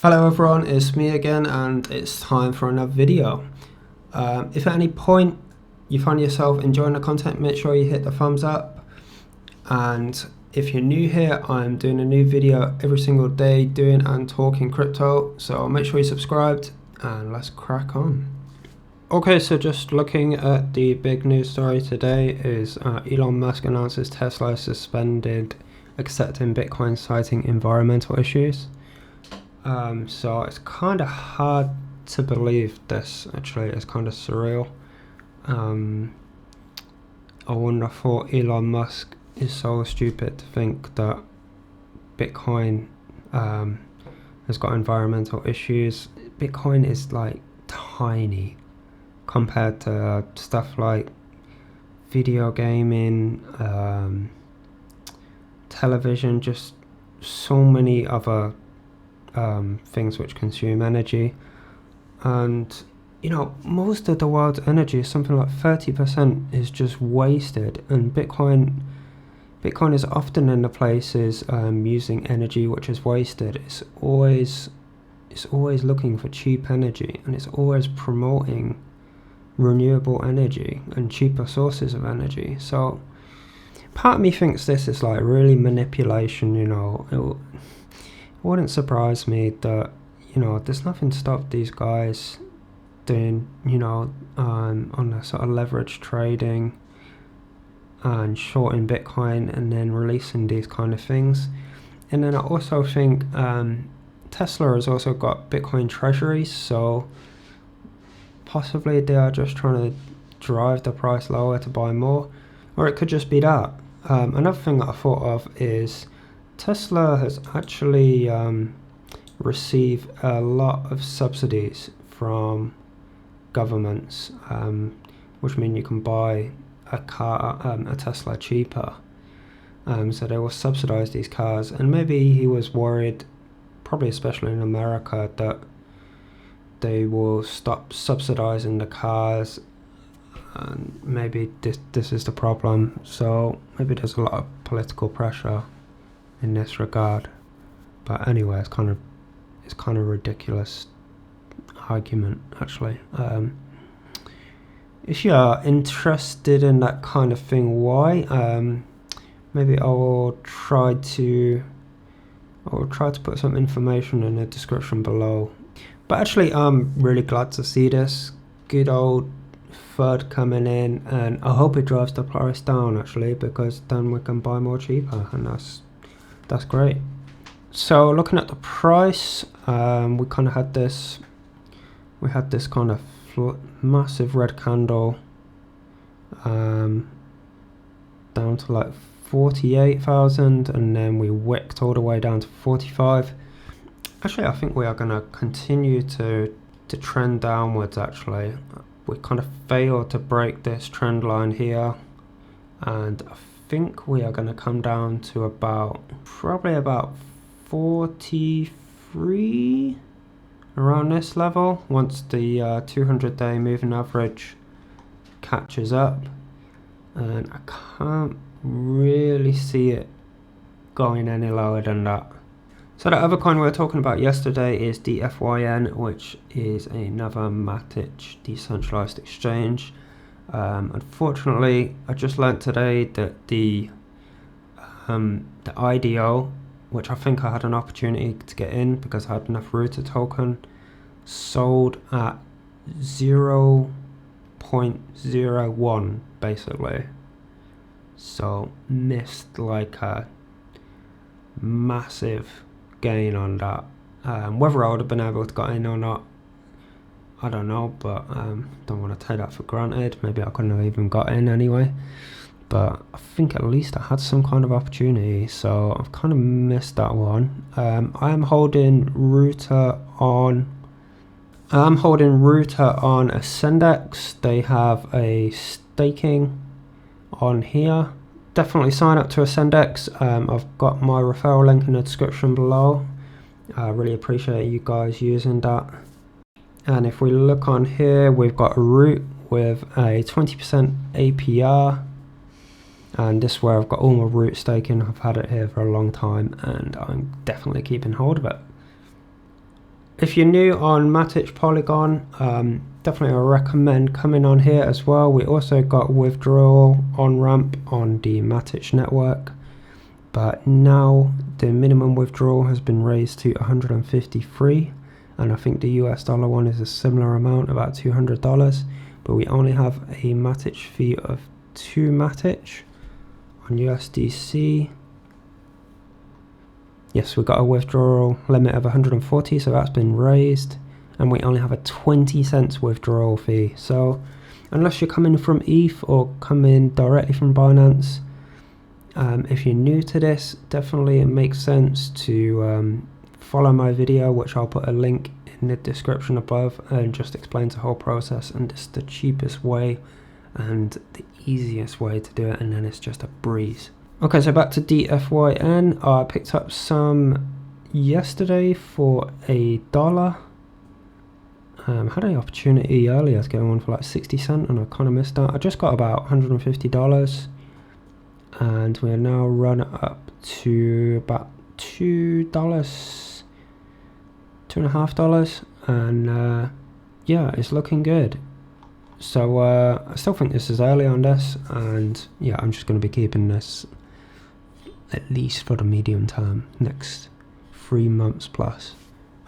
Hello everyone, it's me again and it's time for another video. If at any point you find yourself enjoying the content, make sure you hit the thumbs up. And if you're new here, I'm doing a new video every single day doing and talking crypto, so make sure you're subscribed and let's crack on. Okay, so just looking at the big news story today is Elon Musk announces Tesla is suspended accepting Bitcoin citing environmental issues. So it's kind of hard to believe this, actually. It's kind of surreal. I wouldn't have thought Elon Musk is so stupid to think that Bitcoin has got environmental issues. Bitcoin is like tiny compared to stuff like video gaming, television, just so many other things which consume energy. And you know, most of the world's energy, something like 30%, is just wasted, and Bitcoin is often in the places using energy which is wasted. It's always looking for cheap energy, and it's always promoting renewable energy and cheaper sources of energy. So part of me thinks this is like really manipulation, you know. It wouldn't surprise me that, you know, there's nothing to stop these guys doing, you know, on a sort of leverage trading and shorting Bitcoin and then releasing these kind of things. And then I also think Tesla has also got Bitcoin treasuries, so possibly they are just trying to drive the price lower to buy more, or it could just be that. Another thing that I thought of is Tesla has actually received a lot of subsidies from governments, which mean you can buy a Tesla cheaper. So they will subsidize these cars, and maybe he was worried, probably especially in America, that they will stop subsidizing the cars, and maybe this is the problem. So maybe there's a lot of political pressure in this regard. But anyway, it's kind of ridiculous argument, actually. If you are interested in that kind of thing, why? Maybe I will try to put some information in the description below. But actually, I'm really glad to see this good old FUD coming in, and I hope it drives the price down, actually, because then we can buy more cheaper, and that's great. So looking at the price, we kind of had this kind of massive red candle down to like 48,000, and then we wicked all the way down to 45. Actually, I think we are going to continue to trend downwards. Actually, we kind of failed to break this trend line here, and I think we are going to come down to probably about 43 around this level once the 200-day moving average catches up, and I can't really see it going any lower than that. So the other coin we were talking about yesterday is the FYN, which is another matic decentralized exchange. Unfortunately, I just learned today that the IDO, which I think I had an opportunity to get in because I had enough Rooter token, sold at 0.01 basically. So missed like a massive gain on that. Whether I would have been able to get in or not, I don't know, but don't want to take that for granted. Maybe I couldn't have even got in anyway, but I think at least I had some kind of opportunity, so I've kind of missed that one. I am holding Rooter on AcendEX. They have a staking on here. Definitely sign up to AcendEX. I've got my referral link in the description below. I really appreciate you guys using that. And if we look on here, we've got a root with a 20% APR, and this is where I've got all my root staking. I've had it here for a long time, and I'm definitely keeping hold of it. If you're new on matic Polygon, definitely I recommend coming on here as well. We also got withdrawal on ramp on the matic network, but now the minimum withdrawal has been raised to 153, and I think the US dollar one is a similar amount, about $200, but we only have a matic fee of 2 matic on USDC. Yes, we've got a withdrawal limit of 140, so that's been raised, and we only have a 20 cents withdrawal fee. So unless you're coming from ETH or coming directly from Binance, if you're new to this, definitely it makes sense to follow my video, which I'll put a link in the description above, and just explains the whole process, and it's the cheapest way and the easiest way to do it, and then it's just a breeze. Okay, so back to DFYN. I picked up some yesterday for $1. Had an opportunity earlier to go on for like 60 cents, and I kind of missed out. I just got about $150, and we're now run up to about $2, $2.50, and yeah, it's looking good. So I still think this is early on this, and yeah, I'm just going to be keeping this at least for the medium term, next 3 months plus.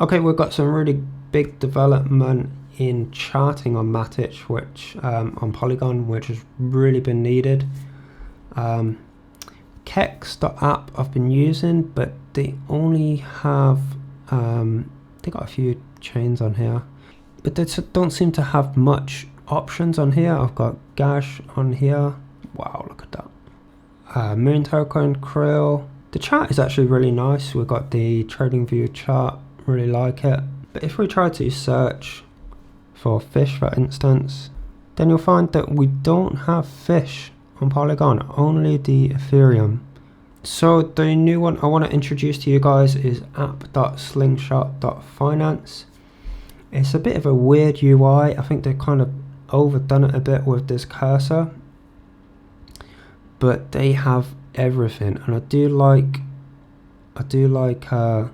Okay, we've got some really big development in charting on matic, which on Polygon, which has really been needed. Kex.app I've been using, but they only have they got a few chains on here, but they don't seem to have much options on here. I've got Gash on here. Wow, look at that. Moon token, Krill. The chart is actually really nice. We've got the trading view chart, really like it. But if we try to search for fish, for instance, then you'll find that we don't have fish on Polygon, only the Ethereum. So the new one I want to introduce to you guys is app.slingshot.finance. It's a bit of a weird UI. I think they've kind of overdone it a bit with this cursor, but they have everything, and I do like how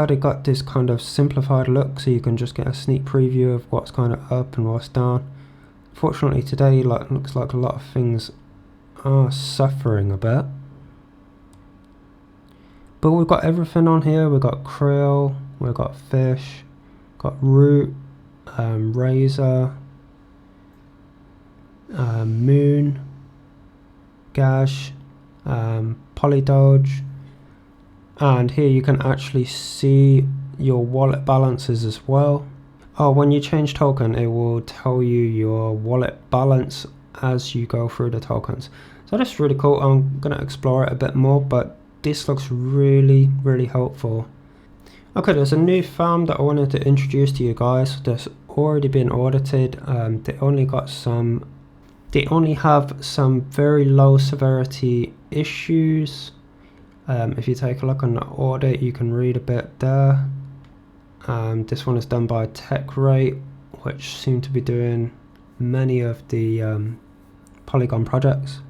they got this kind of simplified look, so you can just get a sneak preview of what's kind of up and what's down. Fortunately today, looks like a lot of things are suffering a bit, but we've got everything on here. We've got Krill, we've got fish, got root, razor, moon, Gash, Polydoge, and here you can actually see your wallet balances as well. Oh, when you change token, it will tell you your wallet balance as you go through the tokens. So that's really cool. I'm gonna explore it a bit more, but this looks really, really helpful. Okay, there's a new farm that I wanted to introduce to you guys that's already been audited. They only have some very low severity issues. If you take a look on the audit, you can read a bit there. This one is done by TechRate, which seem to be doing many of the Polygon projects.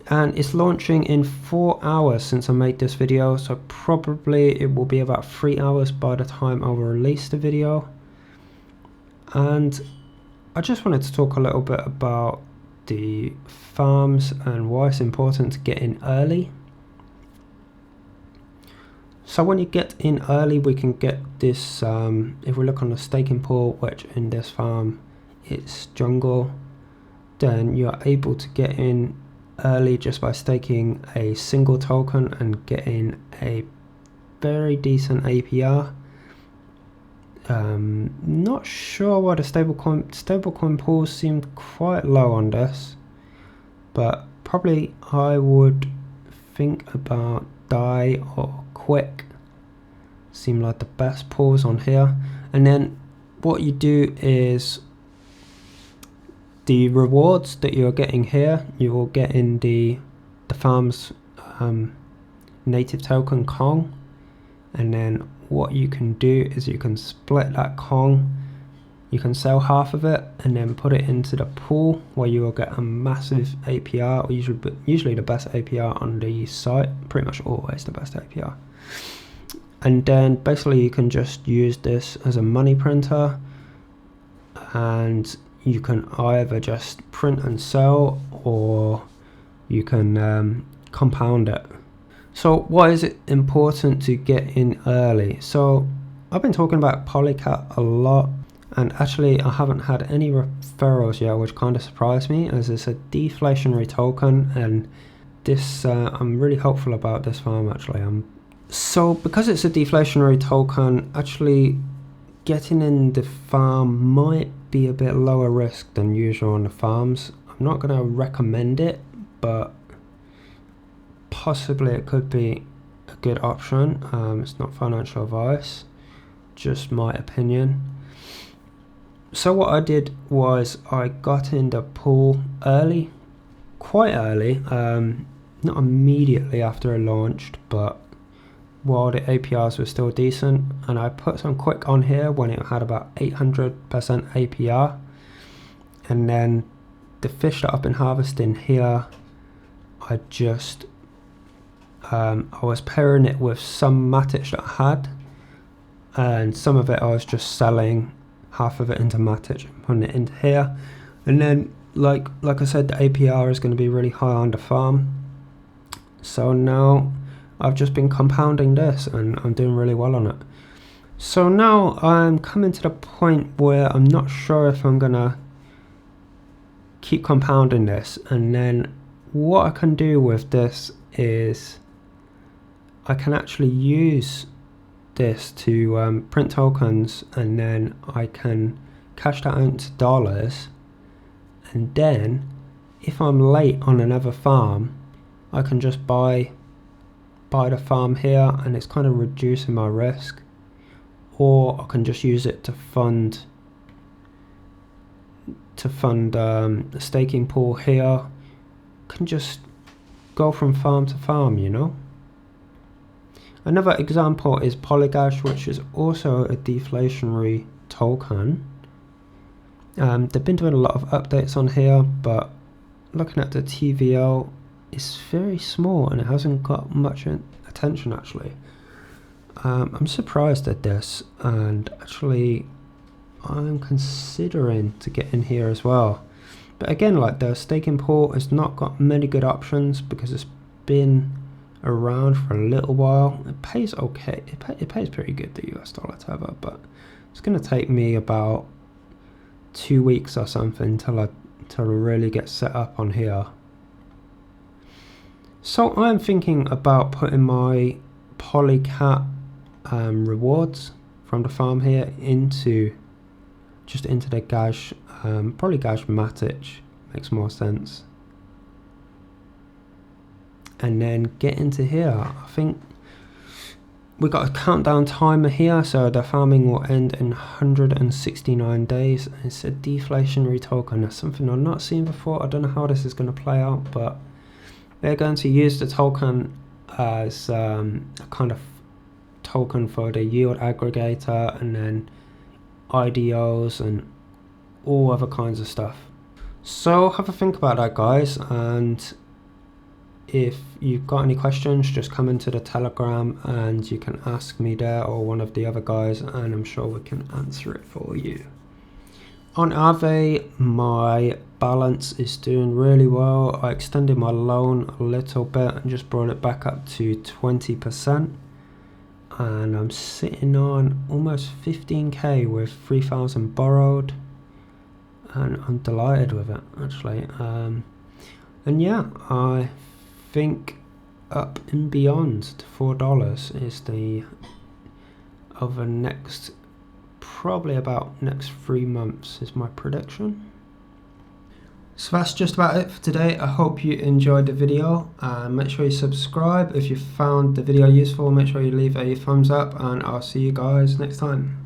And it's launching in 4 hours since I made this video, so probably it will be about 3 hours by the time I will release the video. And I just wanted to talk a little bit about the farms and why it's important to get in early. So when you get in early, we can get this, if we look on the staking pool, which in this farm it's jungle, then you're able to get in early just by staking a single token and getting a very decent APR. Not sure why the stablecoin pools seem quite low on this, but probably I would think about DAI or Quick. Seem like the best pools on here. And then what you do is the rewards that you're getting here, you will get in the farm's native token Kong, and then what you can do is you can split that Kong, you can sell half of it and then put it into the pool where you will get a massive APR, or usually the best APR on the site, pretty much always the best APR. And then basically you can just use this as a money printer, and you can either just print and sell, or you can compound it. So why is it important to get in early? So I've been talking about Polycat a lot, and actually I haven't had any referrals yet, which kind of surprised me, as it's a deflationary token, and this I'm really hopeful about this farm actually. So because it's a deflationary token, actually getting in the farm might be a bit lower risk than usual on the farms. I'm not going to recommend it, but possibly it could be a good option. It's not financial advice, just my opinion. So what I did was I got in the pool early, quite early, not immediately after it launched, but while the APRs were still decent, and I put some quick on here when it had about 800% APR, and then the fish that I've been harvesting here, I just I was pairing it with some matic that I had, and some of it I was just selling half of it into matic and putting it into here, and then like I said, the APR is going to be really high on the farm. So now I've just been compounding this and I'm doing really well on it. So now I'm coming to the point where I'm not sure if I'm gonna keep compounding this, and then what I can do with this is I can actually use this to print tokens, and then I can cash that out into dollars, and then if I'm late on another farm I can just buy the farm here, and it's kind of reducing my risk, or I can just use it to fund the staking pool here. Can just go from farm to farm, you know. Another example is Polygon, which is also a deflationary token. They've been doing a lot of updates on here, but looking at the TVL, it's very small and it hasn't got much attention actually. I'm surprised at this, and actually I'm considering to get in here as well. But again, like the staking pool has not got many good options because it's been around for a little while. It pays okay, it pays pretty good, the US dollar tether, but it's going to take me about 2 weeks or something till I really get set up on here. So I'm thinking about putting my Polycat rewards from the farm here into the Gash, probably Gash matic makes more sense, and then get into here. I think we got a countdown timer here, so the farming will end in 169 days. It's a deflationary token. That's something I've not seen before. I don't know how this is going to play out, but they're going to use the token as a kind of token for the yield aggregator, and then IDOs and all other kinds of stuff. So have a think about that, guys, and if you've got any questions, just come into the Telegram and you can ask me there or one of the other guys, and I'm sure we can answer it for you. On Aave, my balance is doing really well. I extended my loan a little bit and just brought it back up to 20%, and I'm sitting on almost 15k with 3,000 borrowed, and I'm delighted with it actually. And yeah, I think up and beyond to $4 is the over next, probably about next 3 months is my prediction. So that's just about it for today. I hope you enjoyed the video. Make sure you subscribe if you found the video useful. Make sure you leave a thumbs up, and I'll see you guys next time.